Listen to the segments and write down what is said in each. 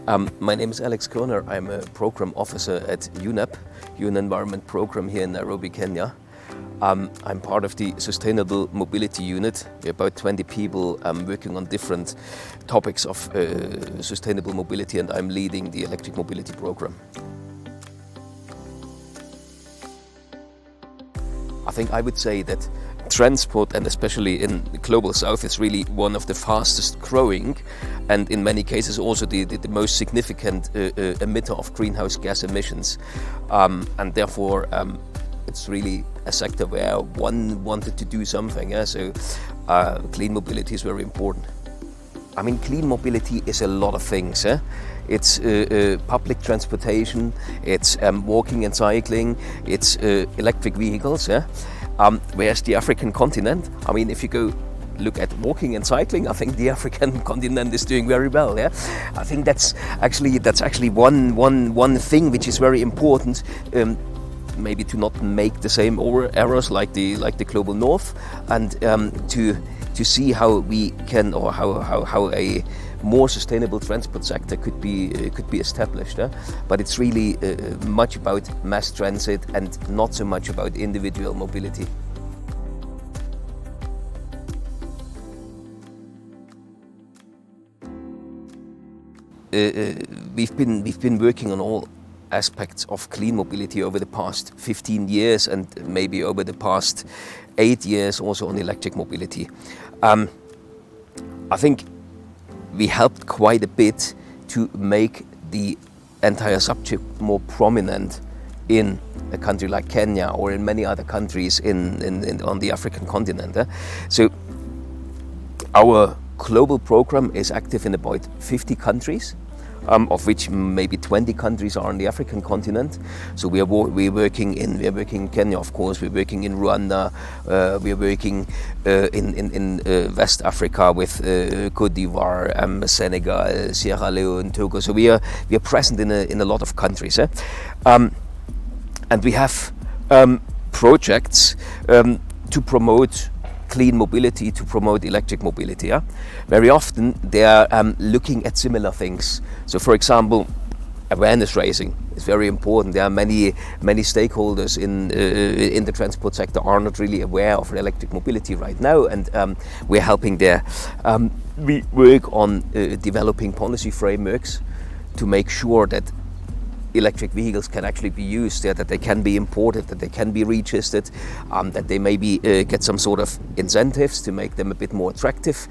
My name is Alex Koerner. I'm a program officer at UNEP, UN Environment Program here in Nairobi, Kenya. I'm part of the Sustainable Mobility Unit. We're about 20 people working on different topics of sustainable mobility, and I'm leading the electric mobility program. I think I would say that transport, and especially in the global south, is really one of the fastest growing and in many cases also the most significant emitter of greenhouse gas emissions. And therefore it's really a sector where one wanted to do something. So clean mobility is very important. I mean, clean mobility is a lot of things. It's public transportation, it's walking and cycling, it's electric vehicles. Whereas the African continent, I mean, if you go look at walking and cycling, I think the African continent is doing very well. I think that's actually one thing which is very important. Maybe to not make the same errors like the global north, and to see how we can, or how a more sustainable transport sector could be established. But it's really much about mass transit and not so much about individual mobility. We've been working on all aspects of clean mobility over the past 15 years and maybe over the past 8 years also on electric mobility. I think we helped quite a bit to make the entire subject more prominent in a country like Kenya or in many other countries on the African continent. So our global program is active in about 50 countries. Of which maybe 20 countries are on the African continent. So we're working in Kenya, of course. We're working in Rwanda. We're working in West Africa with Côte d'Ivoire, Senegal, Sierra Leone, Togo. So we are present in a lot of countries. And we have projects to promote clean mobility, to promote electric mobility. Very often they are looking at similar things. So for example, awareness raising is very important. There are many stakeholders in the transport sector are not really aware of electric mobility right now, and we're helping there. We work on developing policy frameworks to make sure that electric vehicles can actually be used, that they can be imported, that they can be registered, that they maybe get some sort of incentives to make them a bit more attractive,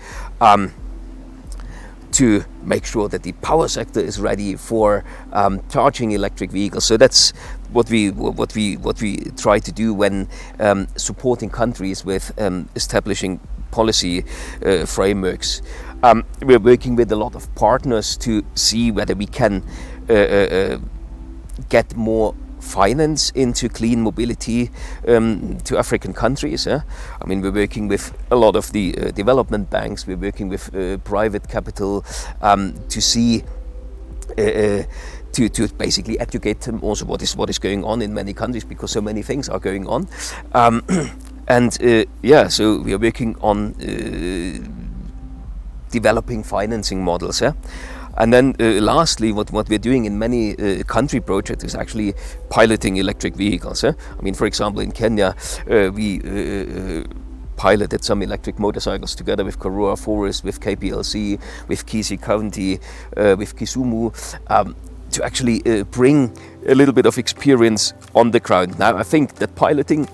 to make sure that the power sector is ready for charging electric vehicles. So that's what we try to do when supporting countries with establishing policy frameworks. We're working with a lot of partners to see whether we can get more finance into clean mobility to African countries. I mean, we're working with a lot of the development banks. We're working with private capital to see to basically educate them also what is going on in many countries, because so many things are going on. So we are working on developing financing models. And then lastly, what we're doing in many country projects is actually piloting electric vehicles. I mean, for example, in Kenya, we piloted some electric motorcycles together with Karura Forest, with KPLC, with Kisii County, with Kisumu, to actually bring a little bit of experience on the ground. Now, I think that piloting,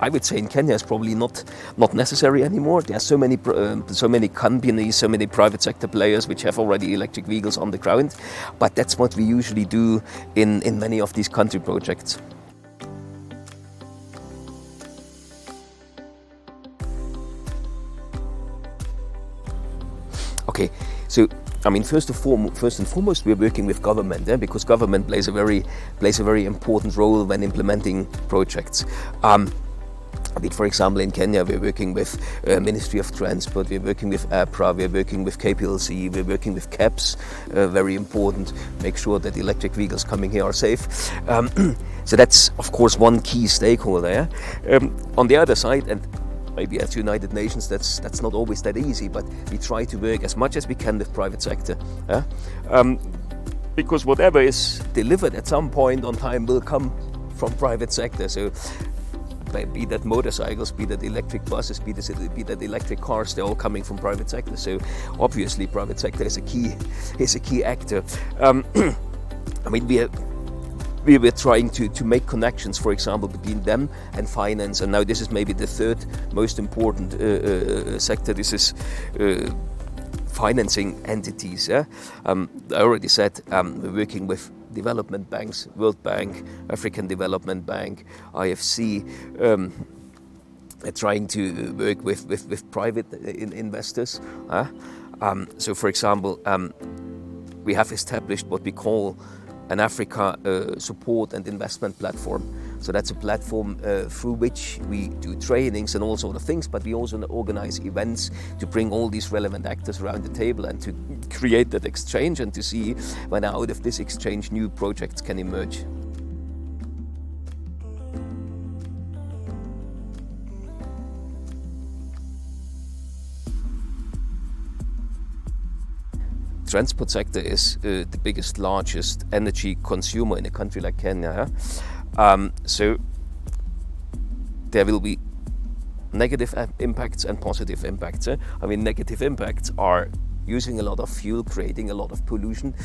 I would say, in Kenya is probably not necessary anymore. There are so many companies, so many private sector players which have already electric vehicles on the ground. But that's what we usually do in many of these country projects. Okay, so I mean, first and foremost, we're working with government, because government plays a very important role when implementing projects. I mean, for example, in Kenya, we're working with Ministry of Transport, we're working with EPPRA, we're working with KPLC, we're working with CAPS, very important, make sure that electric vehicles coming here are safe. So that's, of course, one key stakeholder. On the other side, and maybe at United Nations, that's not always that easy, but we try to work as much as we can with private sector. because whatever is delivered at some point on time will come from private sector. So be that motorcycles, be that electric buses, be that electric cars, they're all coming from private sector. So obviously private sector is a key actor. I mean, we were trying to make connections, for example, between them and finance, and now this is maybe the third most important sector. This is financing entities. Yeah? I already said we're working with development banks, World Bank, African Development Bank, IFC, trying to work with private investors. So for example, we have established what we call an Africa support and investment platform. So that's a platform through which we do trainings and all sort of things, but we also organize events to bring all these relevant actors around the table and to create that exchange and to see when out of this exchange new projects can emerge. Transport sector is the biggest, largest energy consumer in a country like Kenya. So there will be negative impacts and positive impacts. I mean, negative impacts are using a lot of fuel, creating a lot of pollution,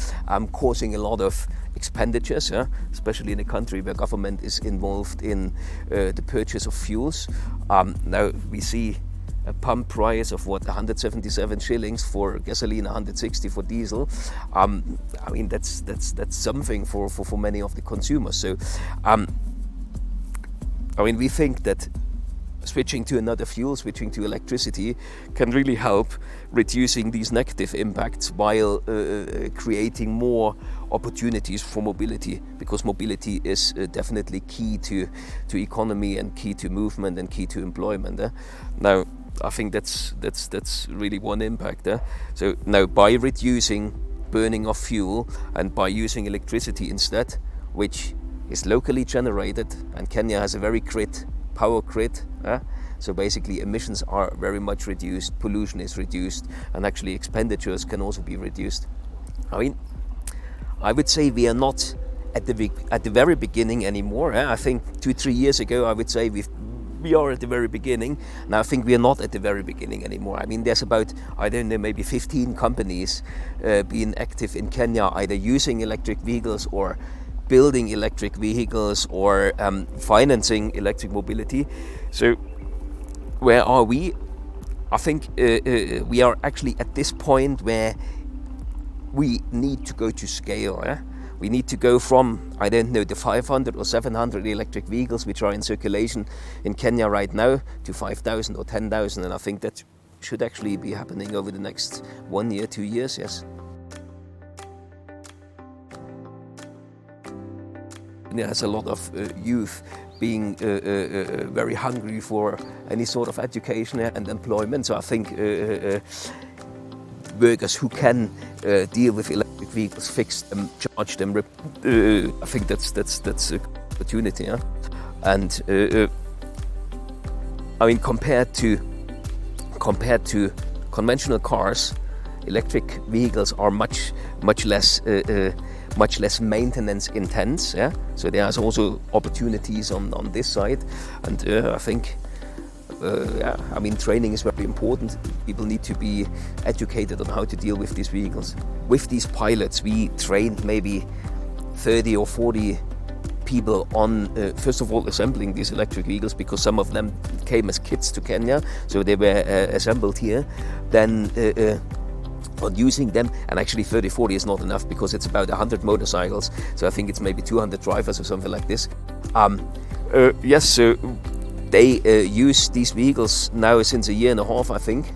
causing a lot of expenditures, especially in a country where government is involved in the purchase of fuels. Now we see a pump price of 177 shillings for gasoline, 160 for diesel. I mean, that's something for many of the consumers. So I mean, we think that switching to another fuel, switching to electricity, can really help reducing these negative impacts while creating more opportunities for mobility, because mobility is definitely key to economy and key to movement and key to employment. Now, I think that's really one impact. So now, by reducing burning of fuel and by using electricity instead, which is locally generated, and Kenya has a very power grid, so basically emissions are very much reduced, pollution is reduced, and actually expenditures can also be reduced. I mean, I would say we are not at the very beginning anymore. I think 2-3 years ago I would say we are at the very beginning. Now I think we are not at the very beginning anymore. I mean, there's about, I don't know, maybe 15 companies being active in Kenya, either using electric vehicles or building electric vehicles or financing electric mobility. So where are we? I think we are actually at this point where we need to go to scale. We need to go from, I don't know, the 500 or 700 electric vehicles which are in circulation in Kenya right now to 5,000 or 10,000, and I think that should actually be happening over the next 1 year, 2 years, yes. There's a lot of youth being very hungry for any sort of education and employment, so I think workers who can deal with electric vehicles, fix them, charge them, I think that's an opportunity. And I mean, compared to conventional cars, electric vehicles are much less maintenance intense. So there's also opportunities on this side, and I think. I mean, training is very important. People need to be educated on how to deal with these vehicles. With these pilots, we trained maybe 30 or 40 people on, first of all, assembling these electric vehicles, because some of them came as kits to Kenya, so they were assembled here. Then on using them, and actually 30, 40 is not enough, because it's about 100 motorcycles, so I think it's maybe 200 drivers or something like this. Yes, so they use these vehicles now since 1.5 years, I think.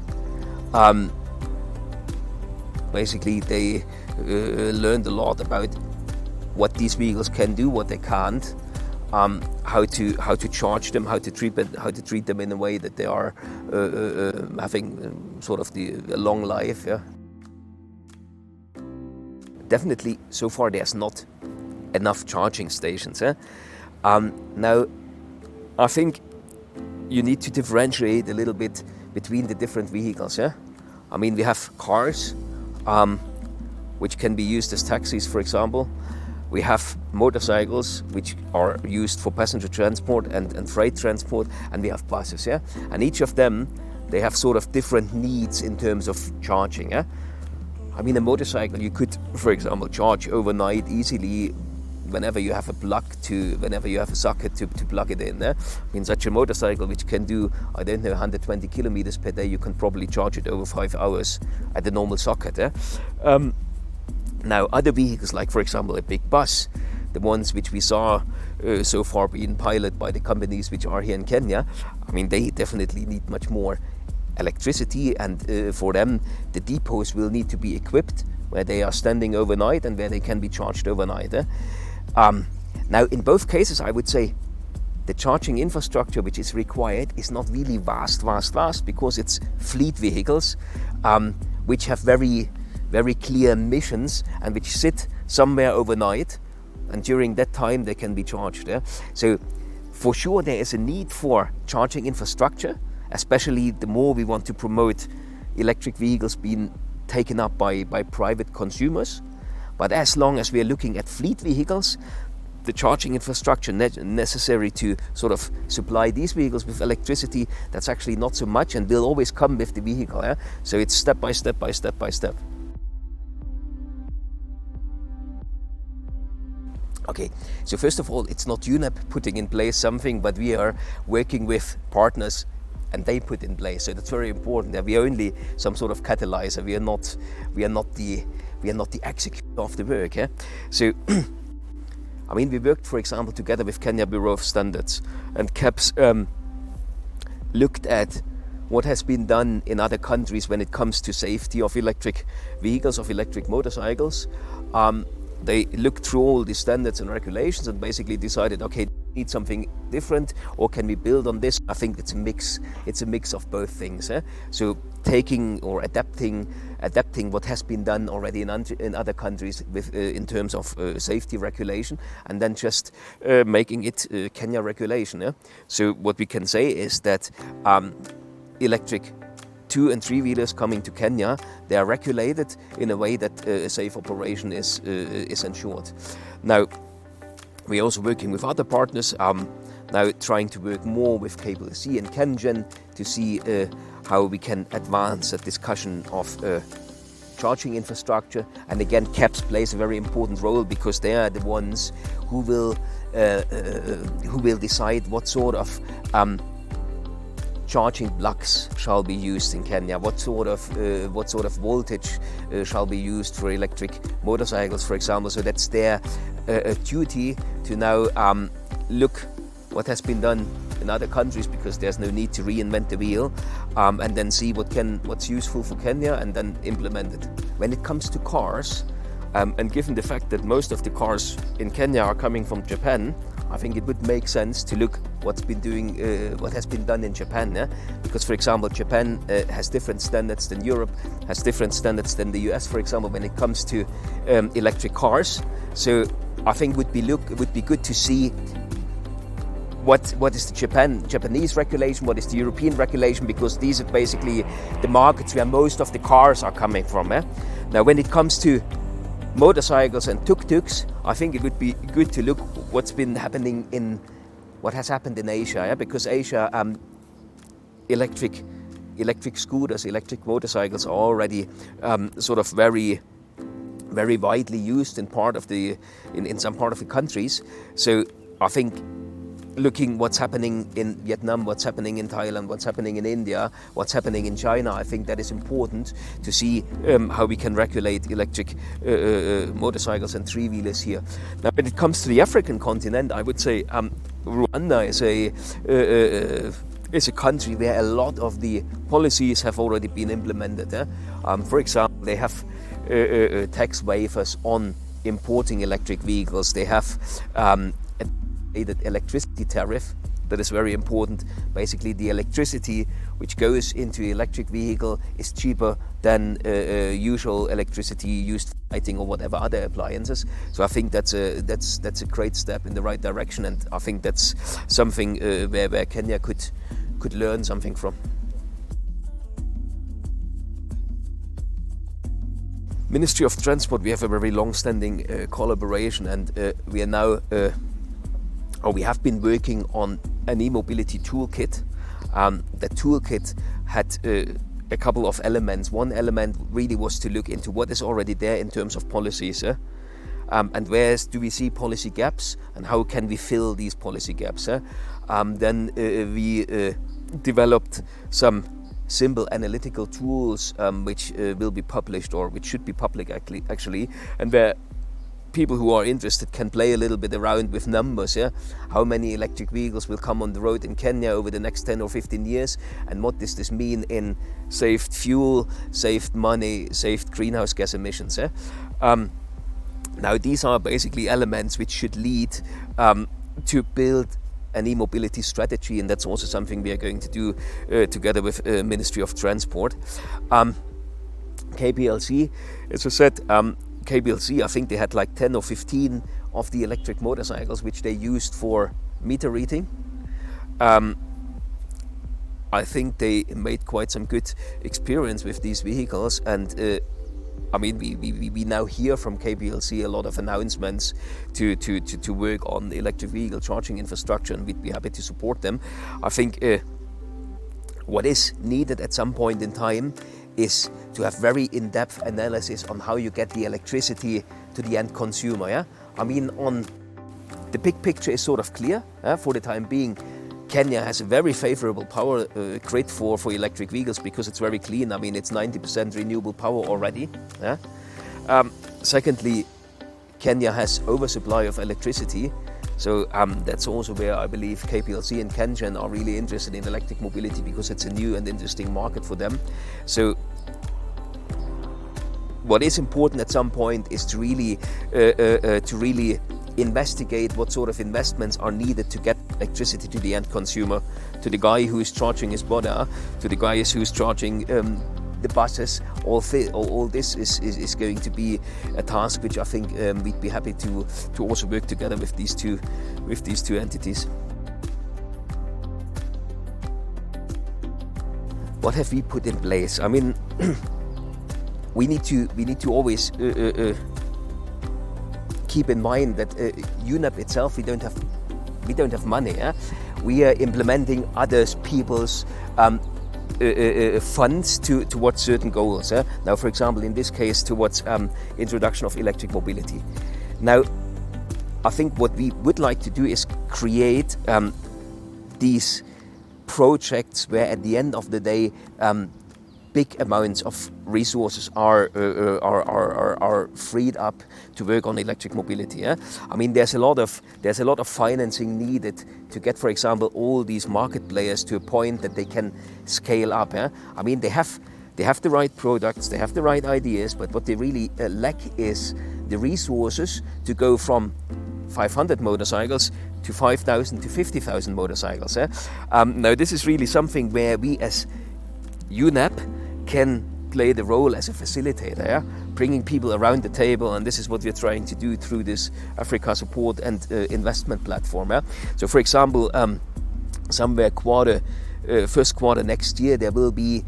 Basically, they learned a lot about what these vehicles can do, what they can't, how to charge them, how to treat them in a way that they are having sort of a long life. Yeah. Definitely, so far there's not enough charging stations. Now, I think you need to differentiate a little bit between the different vehicles. I mean, we have cars which can be used as taxis, for example. We have motorcycles which are used for passenger transport and freight transport, and we have buses, yeah? And each of them, they have sort of different needs in terms of charging, yeah? I mean, a motorcycle you could, for example, charge overnight easily whenever you have a socket to plug it in. I mean, such a motorcycle which can do, I don't know, 120 kilometers per day, you can probably charge it over 5 hours at the normal socket. Now, other vehicles, like for example a big bus, the ones which we saw so far being piloted by the companies which are here in Kenya, I mean, they definitely need much more electricity, and for them the depots will need to be equipped where they are standing overnight and where they can be charged overnight. Now, in both cases, I would say the charging infrastructure which is required is not really vast, because it's fleet vehicles which have very clear missions and which sit somewhere overnight, and during that time they can be charged. So for sure there is a need for charging infrastructure, especially the more we want to promote electric vehicles being taken up by private consumers. But as long as we are looking at fleet vehicles, the charging infrastructure necessary to sort of supply these vehicles with electricity, that's actually not so much, and will always come with the vehicle. So it's step by step. Okay, so first of all, it's not UNEP putting in place something, but we are working with partners and they put in place. So that's very important. We are only some sort of catalyzer. We are not the executor of the work. So I mean, we worked, for example, together with Kenya Bureau of Standards, and KEPS looked at what has been done in other countries when it comes to safety of electric vehicles, of electric motorcycles. They looked through all the standards and regulations and basically decided, okay, we need something different, or can we build on this? I think it's a mix. It's a mix of both things. So taking or adapting what has been done already in other countries with in terms of safety regulation, and then just making it Kenya regulation. So what we can say is that electric 2- and 3-wheelers coming to Kenya, they are regulated in a way that a safe operation is ensured. Now, we're also working with other partners, now trying to work more with KPLC and KenGen to see how we can advance a discussion of charging infrastructure. And again, KEPS plays a very important role, because they are the ones who will decide what sort of charging blocks shall be used in Kenya, what sort of voltage shall be used for electric motorcycles, for example. So that's their duty to now look what has been done in other countries, because there's no need to reinvent the wheel, and then see what's useful for Kenya and then implement it. When it comes to cars, and given the fact that most of the cars in Kenya are coming from Japan, I think it would make sense to look what has been done in Japan. Because, for example, Japan has different standards than Europe, has different standards than the US, for example, when it comes to electric cars. So I think would be good to see what is the Japanese regulation, what is the European regulation, because these are basically the markets where most of the cars are coming from. Now, when it comes to motorcycles and tuk-tuks, I think it would be good to look what has happened in Asia, because Asia, electric scooters, electric motorcycles are already sort of very widely used in some part of the countries. So I think looking what's happening in Vietnam, what's happening in Thailand, what's happening in India, what's happening in China, I think that is important to see how we can regulate electric motorcycles and 3-wheelers here. Now, when it comes to the African continent, I would say Rwanda is a country where a lot of the policies have already been implemented. For example, they have tax waivers on importing electric vehicles. They have electricity tariff that is very important. Basically, the electricity which goes into electric vehicle is cheaper than usual electricity used for lighting or whatever other appliances. So I think that's a great step in the right direction, and I think that's something where Kenya could learn something from. Ministry of Transport, we have a very long-standing collaboration, and we are now, or we have been working on an e-mobility toolkit. The toolkit had a couple of elements. One element really was to look into what is already there in terms of policies, and where do we see policy gaps, and how can we fill these policy gaps. Then we developed some simple analytical tools which will be published, or which should be public actually, and where people who are interested can play a little bit around with numbers. How many electric vehicles will come on the road in Kenya over the next 10 or 15 years, and what does this mean in saved fuel, saved money, saved greenhouse gas emissions. Now these are basically elements which should lead to build an e-mobility strategy, and that's also something we are going to do together with Ministry of Transport. KPLC, as I said, KPLC, I think they had like 10 or 15 of the electric motorcycles which they used for meter reading. I think they made quite some good experience with these vehicles, and I mean, we now hear from KPLC a lot of announcements to work on electric vehicle charging infrastructure, and we'd be happy to support them. I think what is needed at some point in time is to have very in-depth analysis on how you get the electricity to the end consumer. I mean, on the big picture is sort of clear. For the time being, Kenya has a very favorable power grid for electric vehicles because it's very clean. I mean, it's 90% renewable power already. Secondly, Kenya has oversupply of electricity. So that's also where I believe KPLC and KenGen are really interested in electric mobility, because it's a new and interesting market for them. So what is important at some point is to really investigate what sort of investments are needed to get electricity to the end consumer, to the guy who is charging his boda, to the guys who's charging the buses. All this is going to be a task which I think we'd be happy to also work together with these two entities. What have we put in place? I mean, we need to always keep in mind that UNEP itself, we don't have money. We are implementing others people's funds towards certain goals. Now, for example, in this case, towards introduction of electric mobility. Now, I think what we would like to do is create these projects where, at the end of the day, big amounts of resources are freed up to work on electric mobility. I mean, there's a lot of financing needed to get, for example, all these market players to a point that they can scale up. I mean, they have the right products, they have the right ideas, but what they really lack is the resources to go from 500 motorcycles to 5,000 to 50,000 motorcycles. Now, this is really something where we as UNEP can play the role as a facilitator, bringing people around the table, and this is what we're trying to do through this Africa support and investment platform. So, for example, somewhere first quarter next year, there will be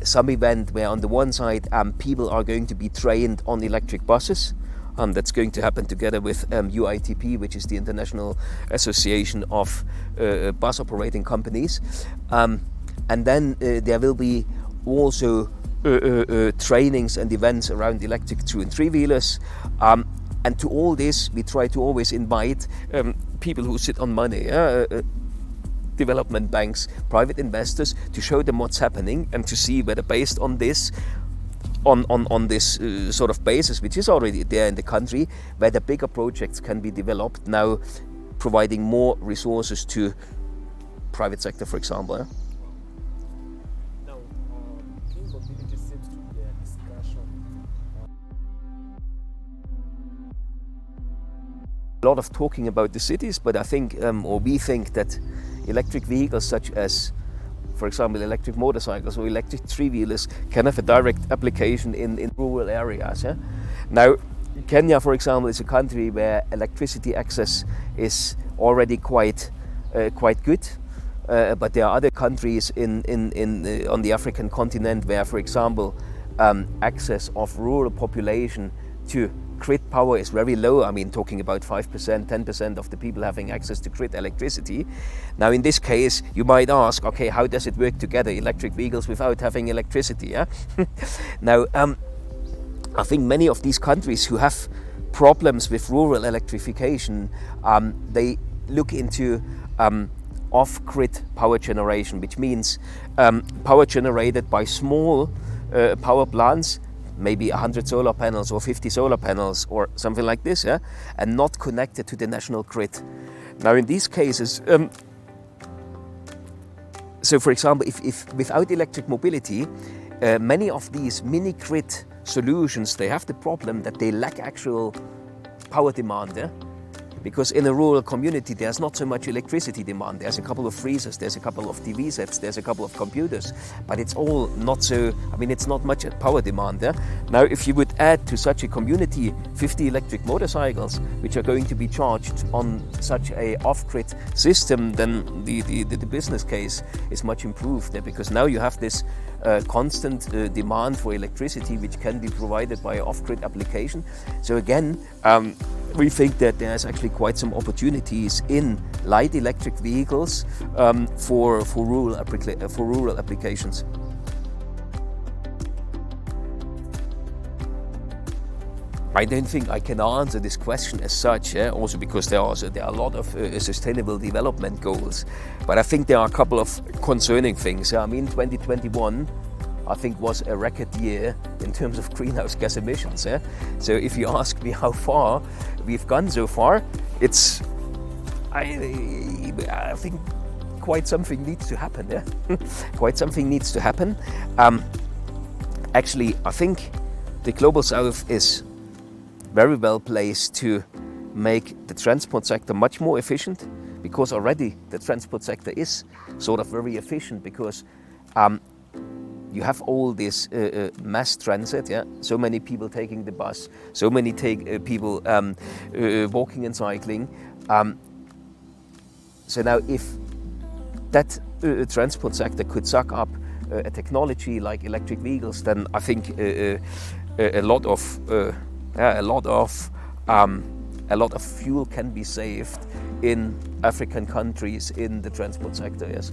some event where, on the one side, people are going to be trained on electric buses. That's going to happen together with UITP, which is the International Association of Bus Operating Companies. And then there will be also trainings and events around electric 2- and 3-wheelers. And to all this, we try to always invite people who sit on money, development banks, private investors, to show them what's happening and to see whether, based on this, on this sort of basis, which is already there in the country, whether bigger projects can be developed now, providing more resources to private sector, for example. Now, clean mobility seems to be a discussion. A lot of talking about the cities, but I think, or we think, that electric vehicles such as, for example, electric motorcycles or electric 3-wheelers can have a direct application in rural areas. Now, Kenya, for example, is a country where electricity access is already quite good. But there are other countries on the African continent where, for example, access of rural population to grid power is very low. I mean, talking about 5%, 10% of the people having access to grid electricity. Now, in this case, you might ask, okay, how does it work together, electric vehicles without having electricity? Yeah? Now, I think many of these countries who have problems with rural electrification, they look into off-grid power generation, which means power generated by small power plants, maybe 100 solar panels or 50 solar panels or something like this, yeah? And not connected to the national grid. Now, in these cases, so for example, if without electric mobility, many of these mini grid solutions, they have the problem that they lack actual power demand. Yeah? Because in a rural community, there's not so much electricity demand. There's a couple of freezers, there's a couple of TV sets, there's a couple of computers, but it's all not so, I mean, it's not much power demand. Yeah? Now, if you would add to such a community 50 electric motorcycles, which are going to be charged on such a off-grid system, then the business case is much improved there, because now you have this constant demand for electricity, which can be provided by off-grid application. So again, we think that there's actually quite some opportunities in light electric vehicles for rural applications. I don't think I can answer this question as such, also because there are a lot of sustainable development goals. But I think there are a couple of concerning things. I mean, 2021, I think, was a record year in terms of greenhouse gas emissions. Yeah? So if you ask me how far we've gone so far, it's, I think quite something needs to happen. Yeah? Quite something needs to happen. Actually, I think the Global South is very well placed to make the transport sector much more efficient, because already the transport sector is sort of very efficient, because you have all this mass transit, yeah? So many people taking the bus, so many people walking and cycling. So now if that transport sector could suck up a technology like electric vehicles, then I think a lot of fuel can be saved in African countries in the transport sector. Yes.